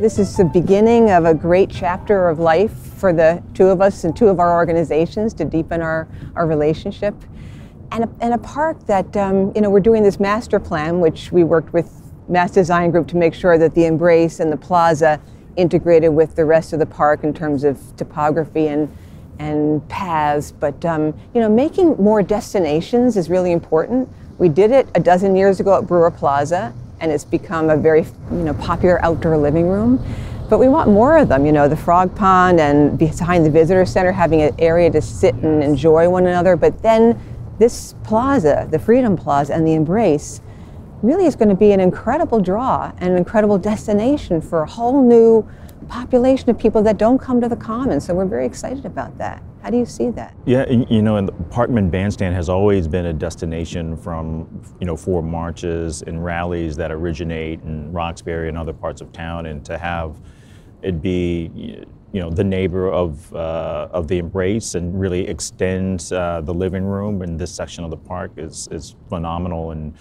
this is the beginning of a great chapter of life for the two of us and two of our organizations to deepen our relationship. And a park that, we're doing this master plan, which we worked with Mass Design Group to make sure that the Embrace and the Plaza integrated with the rest of the park in terms of topography and paths. But, making more destinations is really important. We did it a dozen years ago at Brewer Plaza, and it's become a very, popular outdoor living room. But we want more of them, the Frog Pond and behind the Visitor Center, having an area to sit and enjoy one another. But then this plaza, the Freedom Plaza and the Embrace, really is going to be an incredible draw and an incredible destination for a whole new population of people that don't come to the Commons. So we're very excited about that. How do you see that? Yeah, and the Parkman Bandstand has always been a destination from, for marches and rallies that originate in Roxbury and other parts of town, and to have it be, the neighbor of the Embrace and really extend the living room in this section of the park is phenomenal. And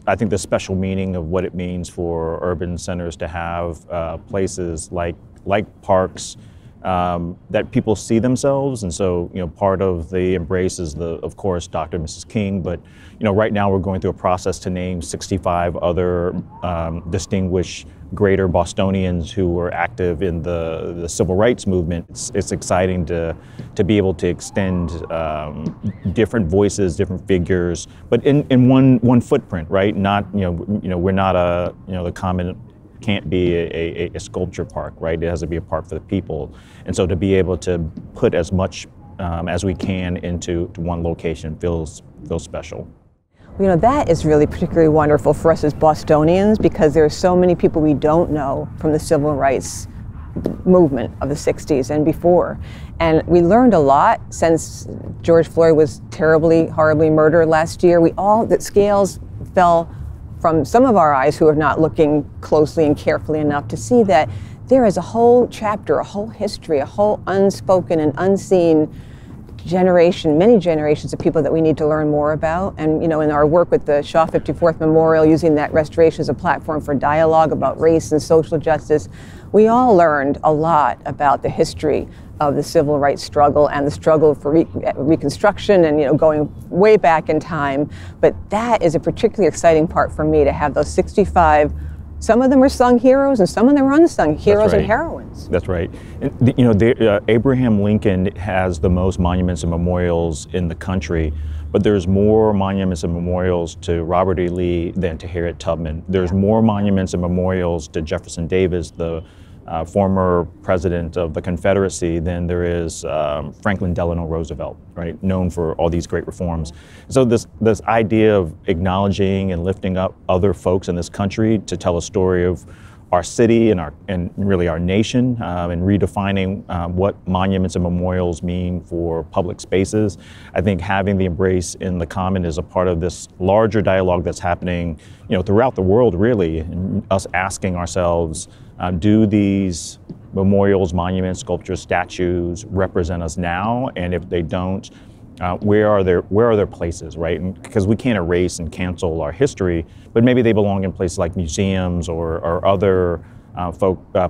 I think the special meaning of what it means for urban centers to have places like parks that people see themselves. And so, part of the Embrace is of course, Dr. and Mrs. King, but, right now we're going through a process to name 65 other distinguished greater Bostonians who were active in the civil rights movement. It's exciting to be able to extend different voices, different figures, but in one footprint, right? Not, we're not the Common can't be a sculpture park, right? It has to be a park for the people. And so to be able to put as much as we can into one location feels special. That is really particularly wonderful for us as Bostonians, because there are so many people we don't know from the civil rights movement of the 60s and before. And we learned a lot since George Floyd was terribly, horribly murdered last year. The scales fell from some of our eyes who are not looking closely and carefully enough to see that there is a whole chapter, a whole history, a whole unspoken and unseen generation, many generations of people that we need to learn more about. And in our work with the Shaw 54th Memorial, using that restoration as a platform for dialogue about race and social justice, we all learned a lot about the history of the civil rights struggle and the struggle for Reconstruction and going way back in time. But that is a particularly exciting part for me, to have those 65. Some of them are sung heroes, and some of them are unsung heroes and heroines. That's right. And, Abraham Lincoln has the most monuments and memorials in the country, but there's more monuments and memorials to Robert E. Lee than to Harriet Tubman. There's more monuments and memorials to Jefferson Davis, the former president of the Confederacy, than there is Franklin Delano Roosevelt, right? Known for all these great reforms. So this idea of acknowledging and lifting up other folks in this country to tell a story of our city and really our nation, and redefining what monuments and memorials mean for public spaces. I think having the Embrace in the Common is a part of this larger dialogue that's happening, throughout the world, really, and us asking ourselves, do these memorials, monuments, sculptures, statues represent us now? And if they don't, where are their places, right? Because we can't erase and cancel our history, but maybe they belong in places like museums or other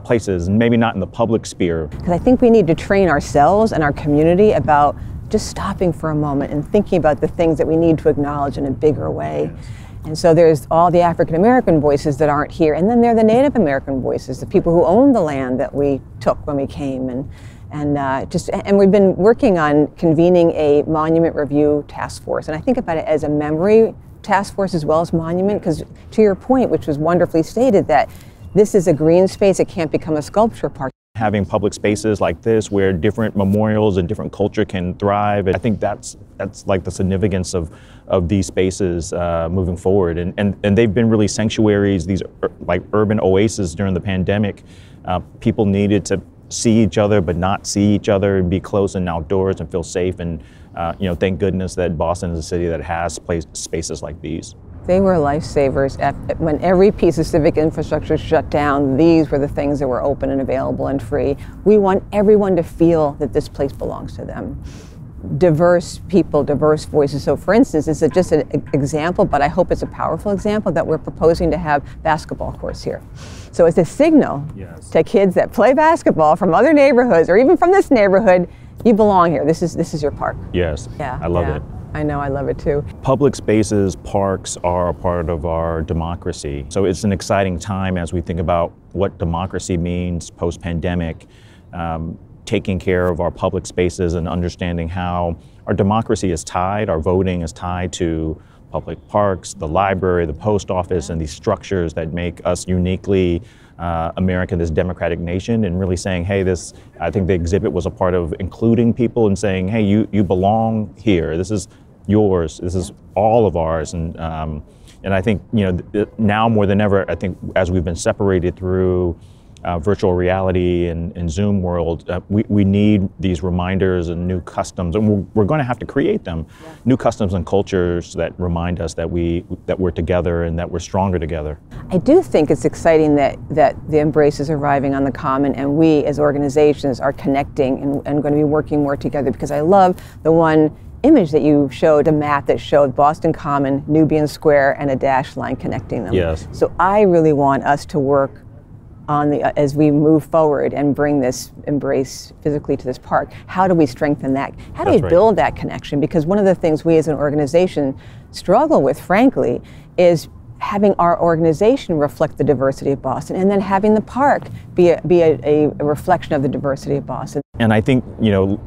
places, and maybe not in the public sphere. Because I think we need to train ourselves and our community about just stopping for a moment and thinking about the things that we need to acknowledge in a bigger way. Yes. And so there's all the African American voices that aren't here, and then there are the Native American voices, the people who own the land that we took when we came, and we've been working on convening a monument review task force, and I think about it as a memory task force as well as monument, because to your point, which was wonderfully stated, that this is a green space, it can't become a sculpture park. Having public spaces like this where different memorials and different culture can thrive, I think that's like the significance of these spaces moving forward. And they've been really sanctuaries, these like urban oases during the pandemic. People needed to see each other but not see each other, and be close and outdoors and feel safe. And thank goodness that Boston is a city that has spaces like these. They were lifesavers. When every piece of civic infrastructure shut down, these were the things that were open and available and free. We want everyone to feel that this place belongs to them. diverse people, diverse voices. So for instance, it's just an example, but I hope it's a powerful example that we're proposing to have basketball courts here. So it's a signal to kids that play basketball from other neighborhoods or even from this neighborhood, you belong here. This is your park. Yes, yeah, I love it. I know, I love it too. Public spaces, parks are a part of our democracy. So it's an exciting time as we think about what democracy means post-pandemic, taking care of our public spaces and understanding how our democracy is tied, our voting is tied to public parks, the library, the post office, and these structures that make us uniquely America, this democratic nation, and really saying, hey, I think the exhibit was a part of including people and saying, hey, you belong here. This is yours. This is all of ours. And I think, now more than ever, I think as we've been separated through virtual reality and Zoom world, we need these reminders and new customs, and we're going to have to create them. Yeah. New customs and cultures that remind us that we're together and that we're stronger together. I do think it's exciting that the Embrace is arriving on the Common, and we as organizations are connecting and going to be working more together, because I love the one image that you showed, a map that showed Boston Common, Nubian Square, and a dashed line connecting them. Yes. So I really want us to work on as we move forward and bring this Embrace physically to this park. How do we strengthen that? How do we build that connection? Because one of the things we as an organization struggle with, frankly, is having our organization reflect the diversity of Boston, and then having the park be a reflection of the diversity of Boston. And I think,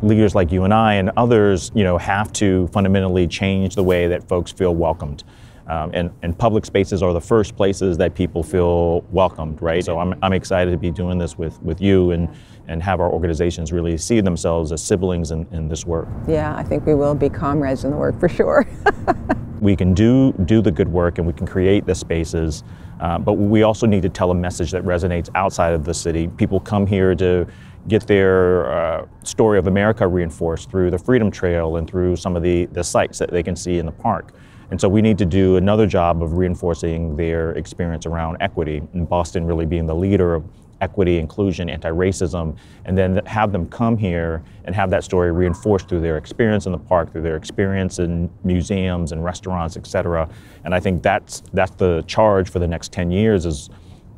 leaders like you and I and others, have to fundamentally change the way that folks feel welcomed. And public spaces are the first places that people feel welcomed, right? So I'm excited to be doing this with you and have our organizations really see themselves as siblings in this work. Yeah, I think we will be comrades in the work for sure. We can do the good work and we can create the spaces, but we also need to tell a message that resonates outside of the city. People come here to get their story of America reinforced through the Freedom Trail and through some of the sites that they can see in the park. And so we need to do another job of reinforcing their experience around equity, and Boston really being the leader of equity, inclusion, anti-racism, and then have them come here and have that story reinforced through their experience in the park, through their experience in museums and restaurants, et cetera. And I think that's the charge for the next 10 years is,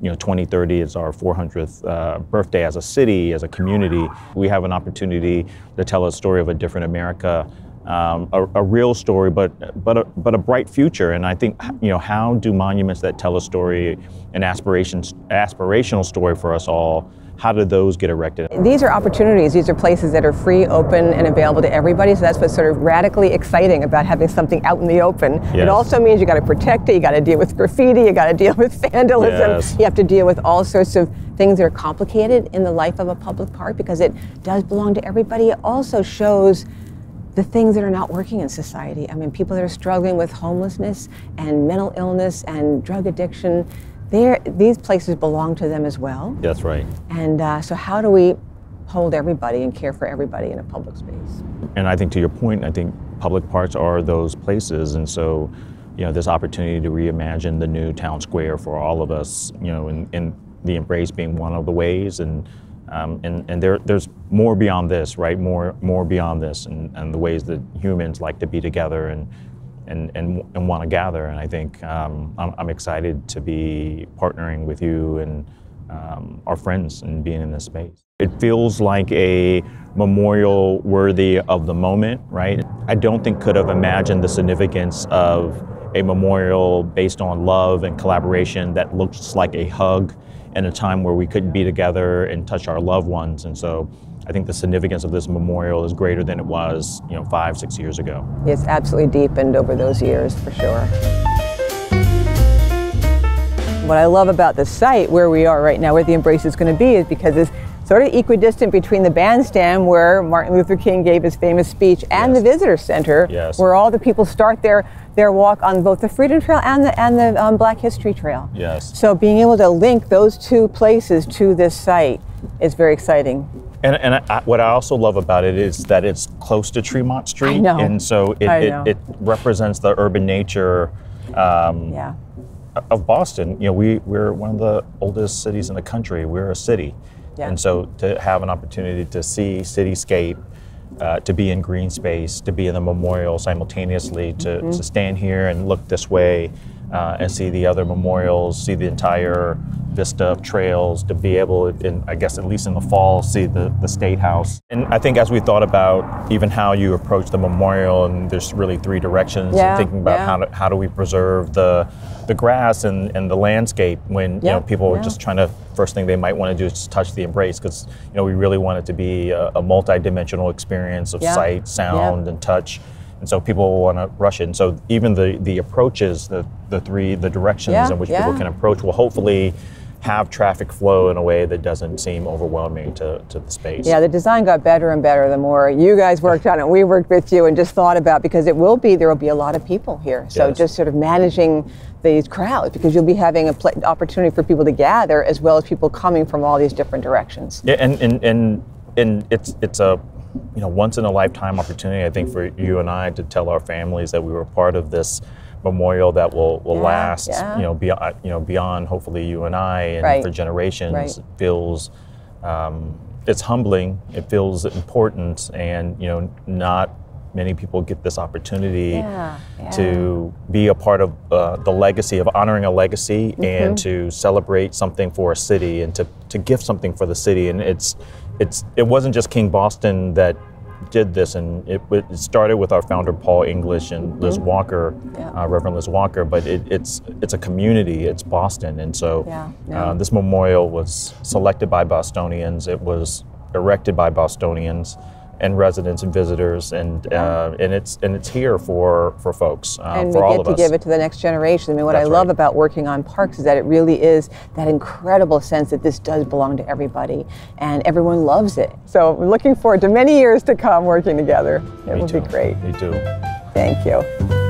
2030 is our 400th birthday as a city, as a community. We have an opportunity to tell a story of a different America, a real story, but a bright future. And I think, how do monuments that tell a story, an aspirational story for us all, how do those get erected? These are opportunities. These are places that are free, open, and available to everybody. So that's what's sort of radically exciting about having something out in the open. Yes. It also means you got to protect it. You got to deal with graffiti. You got to deal with vandalism. Yes. You have to deal with all sorts of things that are complicated in the life of a public park, because it does belong to everybody. It also shows the things that are not working in society. I mean, people that are struggling with homelessness and mental illness and drug addiction, these places belong to them as well. That's right. And so how do we hold everybody and care for everybody in a public space? And I think to your point, I think public parks are those places. And so, this opportunity to reimagine the new town square for all of us, and the Embrace being one of the ways. And there's more beyond this, right? More beyond this, and the ways that humans like to be together and want to gather. And I think I'm excited to be partnering with you and our friends and being in this space. It feels like a memorial worthy of the moment, right? I don't think could have imagined the significance of a memorial based on love and collaboration that looks like a hug in a time where we couldn't be together and touch our loved ones. And so I think the significance of this memorial is greater than it was, 5-6 years ago. It's absolutely deepened over those years, for sure. What I love about the site where we are right now, where the Embrace is going to be, is because it's sort of equidistant between the bandstand where Martin Luther King gave his famous speech and the visitor center, where all the people start their walk on both the Freedom Trail and the Black History Trail. Yes. So being able to link those two places to this site is very exciting. And what I also love about it is that it's close to Tremont Street. I know. And so it represents the urban nature of Boston. We're one of the oldest cities in the country. We're a city. Yeah. And so to have an opportunity to see cityscape to be in green space, to be in the memorial simultaneously, to stand here and look this way and see the other memorials, see the entire vista of trails, to be able, I guess at least in the fall, see the State House. And I think as we thought about even how you approach the memorial, and there's really three directions, and thinking about how do we preserve the grass and the landscape when you know, people are just trying to, first thing they might want to do is just touch the embrace, because you know, we really want it to be a multi-dimensional experience of sight, sound, and touch. And so people want to rush it. And so even the approaches, the directions in which people can approach will hopefully have traffic flow in a way that doesn't seem overwhelming to the space. Yeah, the design got better and better the more you guys worked on it. We worked with you and just thought about, because there will be a lot of people here. So just sort of managing these crowds, because you'll be having an opportunity for people to gather as well as people coming from all these different directions. Yeah, and it's a once in a lifetime opportunity, I think, for you and I to tell our families that we were part of this memorial that will last, beyond hopefully you and I, and for generations. It feels, it's humbling. It feels important, and not many people get this opportunity to be a part of the legacy, of honoring a legacy, and to celebrate something for a city, and to gift something for the city. And it wasn't just King Boston that did this, and it started with our founder Paul English and Liz Walker, Reverend Liz Walker, but it's a community, it's Boston. And so this memorial was selected by Bostonians, it was erected by Bostonians and residents and visitors, and it's here for folks, and for all of us. And we get to give it to the next generation. I mean, what I love about working on parks is that it really is that incredible sense that this does belong to everybody, and everyone loves it. So we're looking forward to many years to come working together. It will be great. Me too. Thank you.